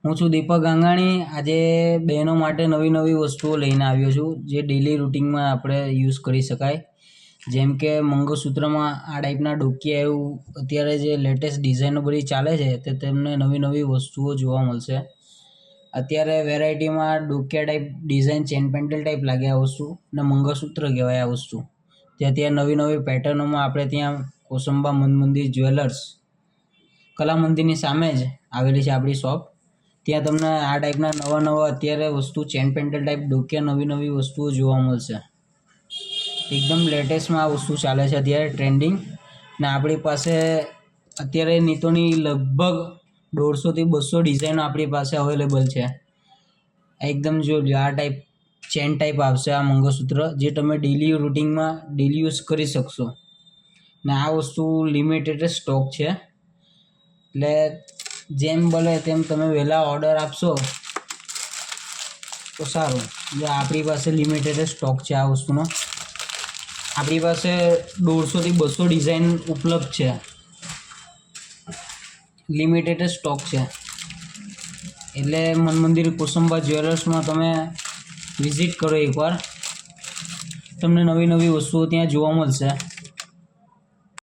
હું છું દીપક ગાંગાણી। આજે બહેનો માટે નવી નવી વસ્તુઓ લઈને આવ્યો છું જે ડેલી રૂટિનમાં આપણે યુઝ કરી શકાય। જેમ કે મંગળસૂત્રમાં આ ટાઈપના ડોકિયા એવું અત્યારે જે લેટેસ્ટ ડિઝાઇનો બધી ચાલે છે તે તમને નવી નવી વસ્તુઓ જોવા મળશે। અત્યારે વેરાયટીમાં ડોકિયા type design chain pendant type લાગે આ વસ્તુ, ને મંગળસૂત્ર કહેવાય આ વસ્તુ। તે અત્યારે નવી નવી પેટર્નોમાં આપણે ત્યાં કોસંબા મન મંદિર જ્વેલર્સ કલા મંદિરની સામે જ આવેલી છે આપણી શોપ। ત્યાં તમને આ ટાઈપના નવા અત્યારે વસ્તુ ચેન પેન્ડલ ટાઈપ ડોકિયા નવી નવી વસ્તુઓ જોવા મળશે। એકદમ લેટેસ્ટમાં આ વસ્તુ ચાલે છે અત્યારે ટ્રેન્ડિંગ, ને આપણી પાસે અત્યારે નીતોની લગભગ 150થી 200 ડિઝાઇનો આપણી પાસે અવેલેબલ છે। એકદમ જો આ ટાઈપ ચેન ટાઈપ આવશે આ મંગળસૂત્ર, જે તમે ડેલી રૂટિનમાં ડેલી યુઝ કરી શકશો। ને આ વસ્તુ લિમિટેડ સ્ટોક છે, એટલે જેમ બને તેમ તમે વહેલા ઓર્ડર આપશો તો સારું। જો આપણી પાસે લિમિટેડ સ્ટોક છે આ વસ્તુનો। આપણી પાસે 150થી 200 ડિઝાઇન ઉપલબ્ધ છે, લિમિટેડ સ્ટોક છે। એટલે મન મંદિર કોસંબા જ્વેલર્સમાં તમે વિઝિટ કરો એકવાર, તમને નવી નવી વસ્તુઓ ત્યાં જોવા મળશે।